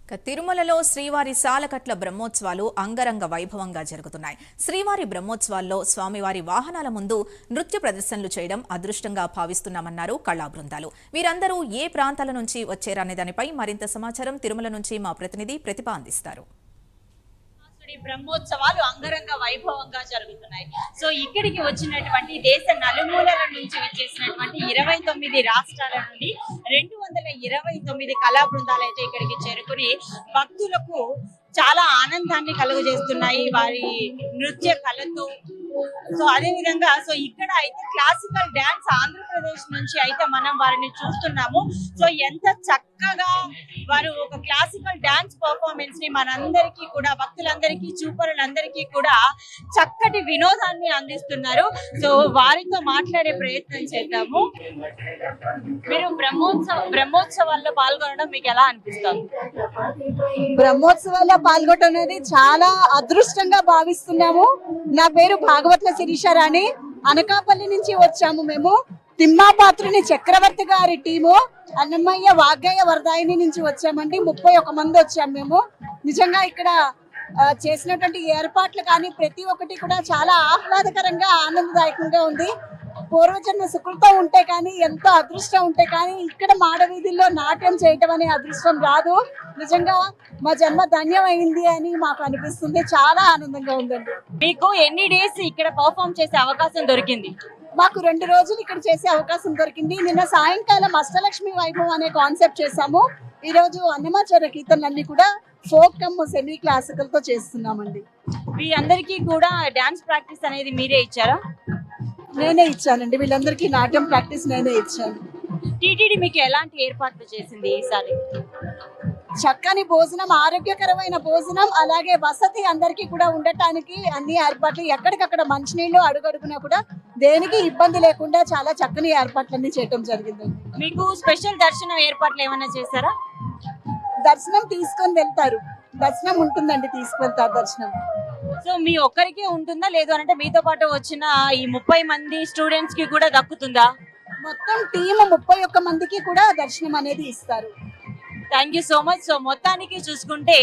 తిరుమలలో శ్రీవారి సాలకట్ల బ్రహ్మోత్సవాలు అంగరంగ వైభవంగా జరుగుతున్నాయి. శ్రీవారి బ్రహ్మోత్సవాల్లో స్వామివారి వాహనాల ముందు నృత్య ప్రదర్శనలు చేయడం అదృష్టంగా భావిస్తున్నామన్నారు కళా బృందాలు. వీరందరూ ఏ ప్రాంతాల నుంచి వచ్చారనే దానిపై మరింత సమాచారం తిరుమల నుంచి మా ప్రతినిధి ప్రతిభ అందిస్తారు. బ్రహ్మోత్సవాలు అంగరంగ వైభవంగా జరుగుతున్నాయి. సో ఇక్కడికి వచ్చినటువంటి దేశ నలుమూలల నుంచి వచ్చేసినటువంటి 29 రాష్ట్రాల నుండి 229 కళా బృందాలు అయితే ఇక్కడికి చేరుకుని భక్తులకు చాలా ఆనందాన్ని కలుగజేస్తున్నాయి వారి నృత్య కళతో. సో అదే విధంగా ఇక్కడ అయితే క్లాసికల్ డాన్స్ ఆంధ్రప్రదేశ్ నుంచి అయితే మనం వారిని చూస్తున్నాము. సో ఎంత చక్కగా వారు ఒక క్లాసికల్ డాన్స్ పర్ఫార్మెన్స్ ని మనందరికీ కూడా భక్తులందరికీ చూపరులందరికీ కూడా చక్కటి వినోదాన్ని అందిస్తున్నారు. సో వారితో మాట్లాడే ప్రయత్నం చేద్దాము. మీరు బ్రహ్మోత్సవాల్లో పాల్గొనడం మీకు ఎలా అనిపిస్తుంది? బ్రహ్మోత్సవాల్లో పాల్గొనడం అనేది చాలా అదృష్టంగా భావిస్తున్నాము. నా పేరు భాగవత్ల శిరీష రాణి. అనకాపల్లి నుంచి వచ్చాము మేము. తిమ్మాపాత్రుని చక్రవర్తి గారి టీము అన్నమయ్య వాగ్గయ్య వరదాయిని నుంచి వచ్చామండి. 31 మంది వచ్చాము మేము. నిజంగా ఇక్కడ చేసినటువంటి ఏర్పాట్లు కానీ ప్రతి ఒక్కటి కూడా చాలా ఆహ్లాదకరంగా ఆనందదాయకంగా ఉంది. పూర్వజన్మ సుకృతం ఉంటే కానీ ఎంతో అదృష్టం ఉంటే కానీ ఇక్కడ మాడవీధుల్లో నాట్యం చేయటం అనే అదృష్టం రాదు. నిజంగా మా జన్మ ధన్యమైంది అని మాకు అనిపిస్తుంది. చాలా ఆనందంగా ఉందండి. మీకు ఎన్ని డేస్ ఇక్కడ పర్ఫామ్ చేసే అవకాశం దొరికింది? మాకు 2 రోజులు ఇక్కడ చేసే అవకాశం దొరికింది. నిన్న సాయంకాలం అష్టలక్ష్మి వైభవం అనే కాన్సెప్ట్ చేసాము. ఈ రోజు అన్నమాచార్య కీర్తనలన్నీ కూడా ఫోక్ కమ్ సెమీ క్లాసికల్ తో చేస్తున్నామండి. మీ అందరికీ కూడా డాన్స్ ప్రాక్టీస్ అనేది మీరే ఇచ్చారా? నేనే ఇచ్చానండి. వీళ్ళందరికీ నాట్యం ప్రాక్టీస్ నేనే ఇచ్చాను. టీటీడీ మీకు ఎలాంటి ఏర్పాట్లు చేసింది ఈసారి? చక్కని భోజనం, ఆరోగ్యకరమైన భోజనం, అలాగే వసతి అందరికీ కూడా ఉండటానికి అన్ని ఏర్పాట్లు, ఎక్కడికక్కడ మంచినీళ్ళు అడుగడుగునా కూడా దేనికి ఇబ్బంది లేకుండా చాలా చక్కని ఏర్పాట్లన్నీ చేయడం జరిగిందండి. మీకు స్పెషల్ దర్శనం ఏర్పాట్లు ఏమైనా చేశారా? దర్శనం తీసుకొని వెళ్తారు. దర్శనం ఉంటుందండి, తీసుకెళ్తారు దర్శనం. సో మీ ఒక్కరికే ఉంటుందా, లేదు అంటే మీతో పాటు వచ్చిన ఈ 30 మంది స్టూడెంట్స్ కి కూడా దక్కుతుందా? మొత్తం టీమ్ 31 మందికి కూడా దర్శనం అనేది ఇస్తారు. Thank you so much. So మొత్తానికి చూసుకుంటే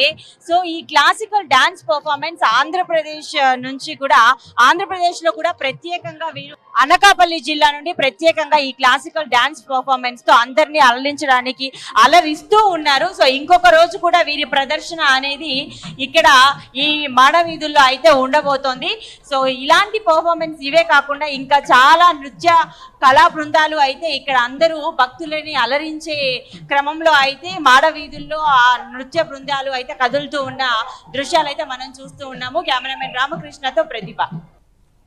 ఈ క్లాసికల్ డాన్స్ పర్ఫార్మెన్స్ ఆంధ్రప్రదేశ్ నుంచి కూడా ఆంధ్రప్రదేశ్ లో కూడా ప్రత్యేకంగా వీరు అనకాపల్లి జిల్లా నుండి ప్రత్యేకంగా ఈ క్లాసికల్ డాన్స్ పర్ఫార్మెన్స్ తో అందరినీ అలరించడానికి అలరిస్తూ ఉన్నారు. సో ఇంకొక రోజు కూడా వీరి ప్రదర్శన అనేది ఇక్కడ ఈ మాడవీధుల్లో అయితే ఉండబోతోంది. సో ఇలాంటి పర్ఫార్మెన్స్ ఇవే కాకుండా ఇంకా చాలా నృత్య కళా బృందాలు అయితే ఇక్కడ అందరూ భక్తులని అలరించే క్రమంలో అయితే మాడవీధుల్లో ఆ నృత్య బృందాలు అయితే కదులుతూ ఉన్న దృశ్యాలు అయితే మనం చూస్తూ ఉన్నాము. కెమెరామెన్ రామకృష్ణతో ప్రతిభ.